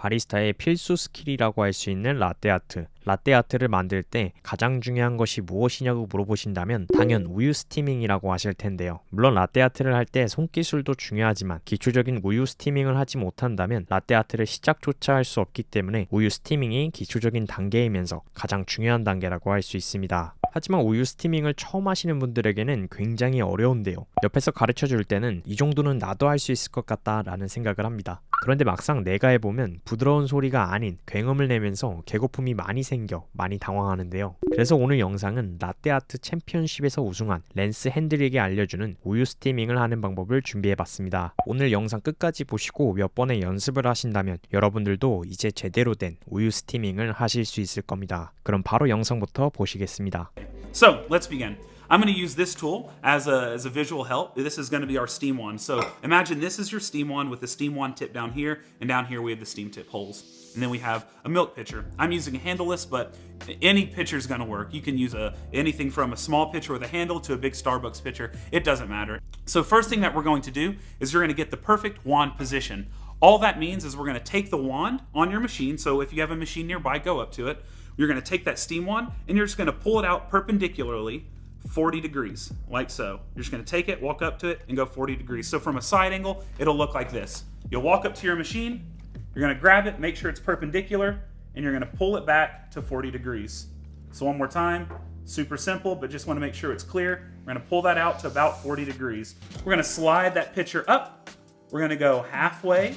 바리스타의 필수 스킬이라고 할 수 있는 라떼아트. 라떼아트를 만들 때 가장 중요한 것이 무엇이냐고 물어보신다면 당연 우유 스티밍이라고 하실 텐데요. 물론 라떼아트를 할 때 손기술도 중요하지만 기초적인 우유 스티밍을 하지 못한다면 라떼아트를 시작조차 할 수 없기 때문에 우유 스티밍이 기초적인 단계이면서 가장 중요한 단계라고 할 수 있습니다. 하지만 우유 스티밍을 처음 하시는 분들에게는 굉장히 어려운데요. 옆에서 가르쳐 줄 때는 이 정도는 나도 할 수 있을 것 같다 라는 생각을 합니다. 그런데 막상 내가 해보면 부드러운 소리가 아닌 굉음을 내면서 개거품이 많이 생겨 많이 당황하는데요. 그래서 오늘 영상은 라떼아트 챔피언십에서 우승한 랜스 핸들에게 알려주는 우유 스티밍을 하는 방법을 준비해봤습니다. 오늘 영상 끝까지 보시고 몇 번의 연습을 하신다면 여러분들도 이제 제대로 된 우유 스티밍을 하실 수 있을 겁니다. 그럼 바로 영상부터 보시겠습니다. So let's begin. I'm going to use this tool as a visual help. This is going to be our steam wand. So imagine this is your steam wand with the steam wand tip down here, and down here we have the steam tip holes. And then we have a milk pitcher. I'm using a handleless, but any pitcher is going to work. You can use anything from a small pitcher with a handle to a big Starbucks pitcher. It doesn't matter. So first thing that we're going to do is you're going to get the perfect wand position. All that means is we're going to take the wand on your machine. So if you have a machine nearby, go up to it. You're going to take that steam wand and you're just going to pull it out perpendicularly 40 degrees, like so. You're just going to take it, walk up to it, and go 40 degrees. So from a side angle, it'll look like this. You'll walk up to your machine, you're going to grab it, make sure it's perpendicular, and you're going to pull it back to 40 degrees. So one more time, super simple, but just want to make sure it's clear. We're going to pull that out to about 40 degrees. We're going to slide that pitcher up. We're going to go halfway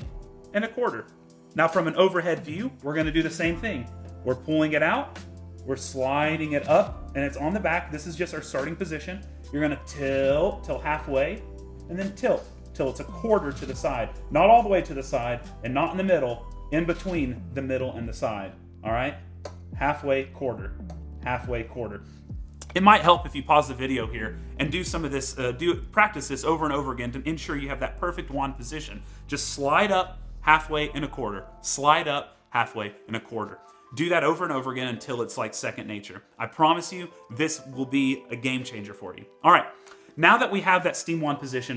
and a quarter. Now from an overhead view, we're going to do the same thing. We're pulling it out, we're sliding it up, and it's on the back. This is just our starting position. You're gonna tilt till halfway, and then tilt till it's a quarter to the side. Not all the way to the side, and not in the middle, in between the middle and the side, all right? Halfway, quarter, halfway, quarter. It might help if you pause the video here and do some of this, practice this over and over again to ensure you have that perfect wand position. Just slide up, halfway and a quarter. Slide up, halfway and a quarter. Do that over and over again until it's like second nature. I promise you, this will be a game changer for you. All right, now that we have that steam wand position,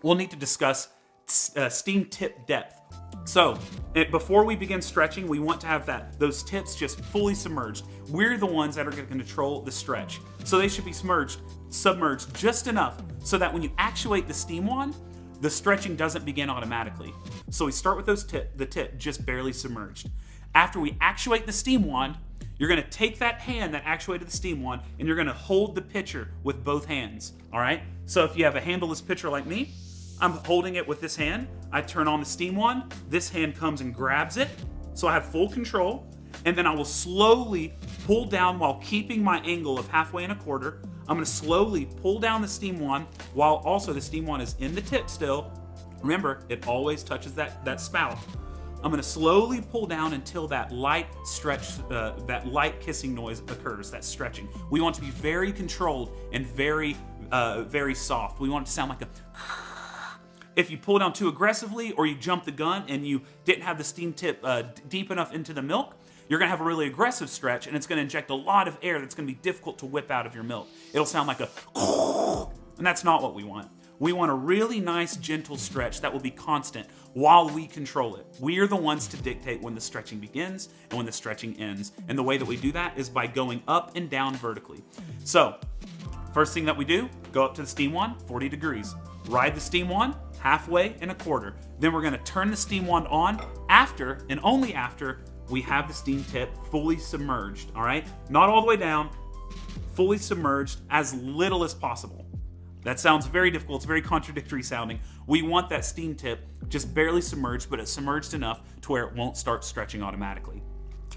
we'll need to discuss steam tip depth. So before we begin stretching, we want to have those tips just fully submerged. We're the ones that are going to control the stretch. So they should be submerged just enough so that when you actuate the steam wand, the stretching doesn't begin automatically. So we start with the tip just barely submerged. After we actuate the steam wand, you're going to take that hand that actuated the steam wand and you're going to hold the pitcher with both hands, all right? So if you have a handleless pitcher like me, I'm holding it with this hand. I turn on the steam wand. This hand comes and grabs it, so I have full control. And then I will slowly pull down while keeping my angle of halfway and a quarter. I'm going to slowly pull down the steam wand while also the steam wand is in the tip still. Remember, it always touches that spout. I'm going to slowly pull down until that light stretch, that light kissing noise occurs, that stretching. We want to be very controlled and very, very soft. We want it to sound like a... If you pull down too aggressively or you jump the gun and you didn't have the steam tip deep enough into the milk, you're going to have a really aggressive stretch and it's going to inject a lot of air that's going to be difficult to whip out of your milk. It'll sound like a... And that's not what we want. We want a really nice, gentle stretch that will be constant while we control it. We are the ones to dictate when the stretching begins and when the stretching ends. And the way that we do that is by going up and down vertically. So, first thing that we do, go up to the steam wand, 40 degrees. Ride the steam wand, halfway and a quarter. Then we're gonna turn the steam wand on after, and only after, we have the steam tip fully submerged, all right? Not all the way down, fully submerged, as little as possible. That sounds very difficult, it's very contradictory sounding. We want that steam tip just barely submerged, but it's submerged enough to where it won't start stretching automatically.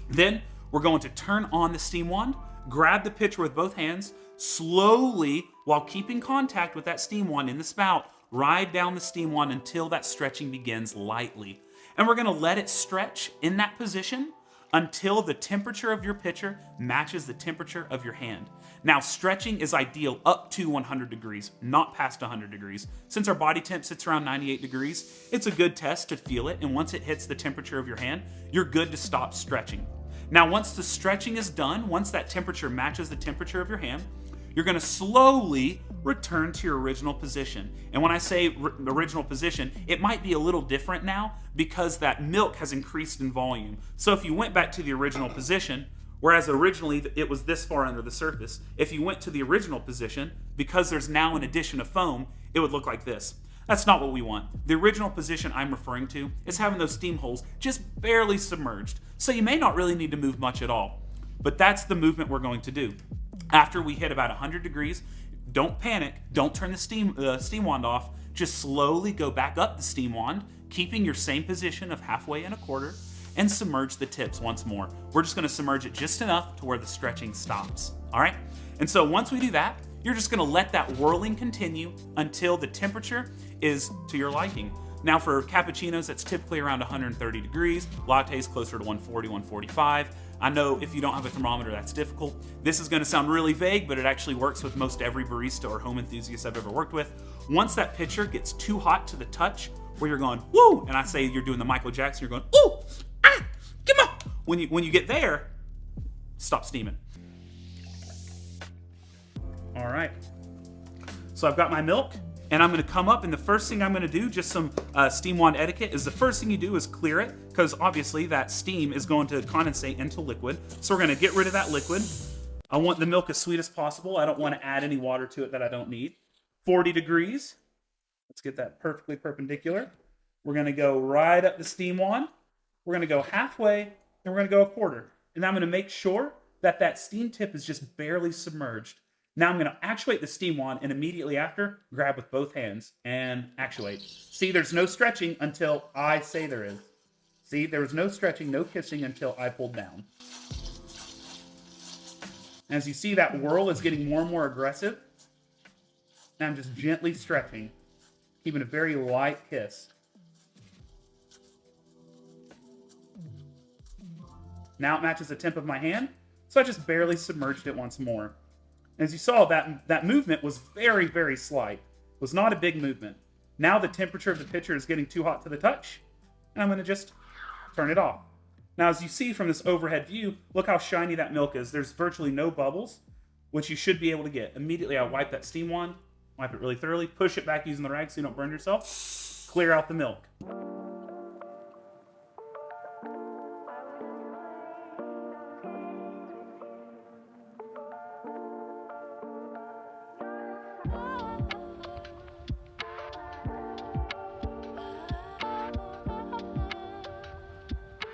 Then we're going to turn on the steam wand, grab the pitcher with both hands, slowly, while keeping contact with that steam wand in the spout, ride down the steam wand until that stretching begins lightly. And we're gonna let it stretch in that position until the temperature of your pitcher matches the temperature of your hand. Now, stretching is ideal up to 100 degrees, not past 100 degrees. Since our body temp sits around 98 degrees, it's a good test to feel it, and once it hits the temperature of your hand, you're good to stop stretching. Now, once the stretching is done, once that temperature matches the temperature of your hand, you're going to slowly return to your original position. And when I say original position, it might be a little different now because that milk has increased in volume. So if you went back to the original position, whereas originally it was this far under the surface, if you went to the original position, because there's now an addition of foam, it would look like this. That's not what we want. The original position I'm referring to is having those steam holes just barely submerged. So you may not really need to move much at all. But that's the movement we're going to do. After we hit about 100 degrees, don't panic, don't turn the steam wand off, just slowly go back up the steam wand, keeping your same position of halfway and a quarter, and submerge the tips once more. We're just gonna submerge it just enough to where the stretching stops, all right? And so once we do that, you're just gonna let that whirling continue until the temperature is to your liking. Now for cappuccinos, that's typically around 130 degrees, lattes closer to 140, 145. I know if you don't have a thermometer, that's difficult. This is gonna sound really vague, but it actually works with most every barista or home enthusiast I've ever worked with. Once that pitcher gets too hot to the touch, where you're going, woo, and I say you're doing the Michael Jackson, you're going, ooh, ah, come on. When you get there, stop steaming. All right, so I've got my milk, and I'm gonna come up, and the first thing I'm gonna do, just some steam wand etiquette, is the first thing you do is clear it, because obviously that steam is going to condensate into liquid. So we're gonna get rid of that liquid. I want the milk as sweet as possible. I don't wanna add any water to it that I don't need. 40 degrees. Let's get that perfectly perpendicular. We're gonna go right up the steam wand. We're gonna go halfway, and we're gonna go a quarter. And I'm gonna make sure that that steam tip is just barely submerged. Now I'm gonna actuate the steam wand, and immediately after, grab with both hands and actuate. See, there's no stretching until I say there is. See, there was no stretching, no kissing until I pulled down. As you see, that whirl is getting more and more aggressive. And I'm just gently stretching, keeping a very light kiss. Now it matches the tip of my hand, so I just barely submerged it once more. As you saw, that movement was very, very slight. It was not a big movement. Now the temperature of the pitcher is getting too hot to the touch, and I'm going to just turn it off. Now, as you see from this overhead view, look how shiny that milk is. There's virtually no bubbles, which you should be able to get. Immediately, I wipe that steam wand, wipe it really thoroughly, push it back using the rag so you don't burn yourself, clear out the milk.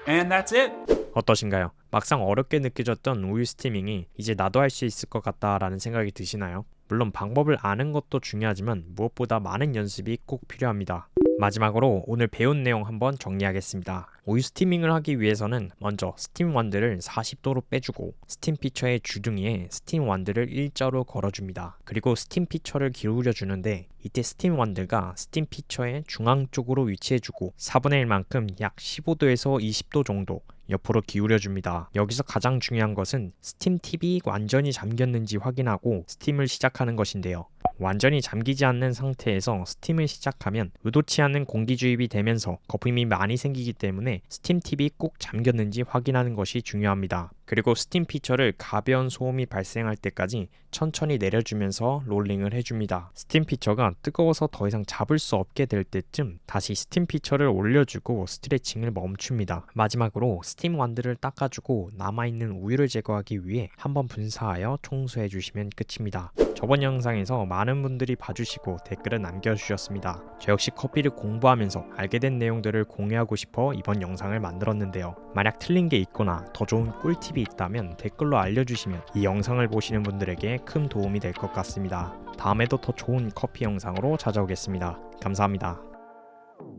And that's it. 어떠신가요? 막상 어렵게 느껴졌던 우유 스티밍이 이제 나도 할 수 있을 것 같다라는 생각이 드시나요? 물론 방법을 아는 것도 중요하지만 무엇보다 많은 연습이 꼭 필요합니다. 마지막으로 오늘 배운 내용 한번 정리하겠습니다. 우유 스티밍을 하기 위해서는 먼저 스팀 완드를 40도로 빼주고 스팀 피처의 주둥이에 스팀 완드를 일자로 걸어줍니다. 그리고 스팀 피처를 기울여 주는데 이때 스팀 완드가 스팀 피처의 중앙 쪽으로 위치해주고 4분의 1만큼 약 15도에서 20도 정도 옆으로 기울여줍니다. 여기서 가장 중요한 것은 스팀 팁이 완전히 잠겼는지 확인하고 스팀을 시작하는 것인데요. 완전히 잠기지 않는 상태에서 스팀을 시작하면 의도치 않은 공기 주입이 되면서 거품이 많이 생기기 때문에 스팀 팁이 꼭 잠겼는지 확인하는 것이 중요합니다. 그리고 스팀 피처를 가벼운 소음이 발생할 때까지 천천히 내려주면서 롤링을 해줍니다. 스팀 피처가 뜨거워서 더 이상 잡을 수 없게 될 때쯤 다시 스팀 피처를 올려주고 스트레칭을 멈춥니다. 마지막으로 스팀 완드를 닦아주고 남아있는 우유를 제거하기 위해 한번 분사하여 청소해 주시면 끝입니다. 저번 영상에서 많은 분들이 봐주시고 댓글을 남겨주셨습니다. 저 역시 커피를 공부하면서 알게 된 내용들을 공유하고 싶어 이번 영상을 만들었는데요. 만약 틀린 게 있거나 더 좋은 꿀팁이 있다면 댓글로 알려주시면 이 영상을 보시는 분들에게 큰 도움이 될 것 같습니다. 다음에도 더 좋은 커피 영상으로 찾아오겠습니다. 감사합니다.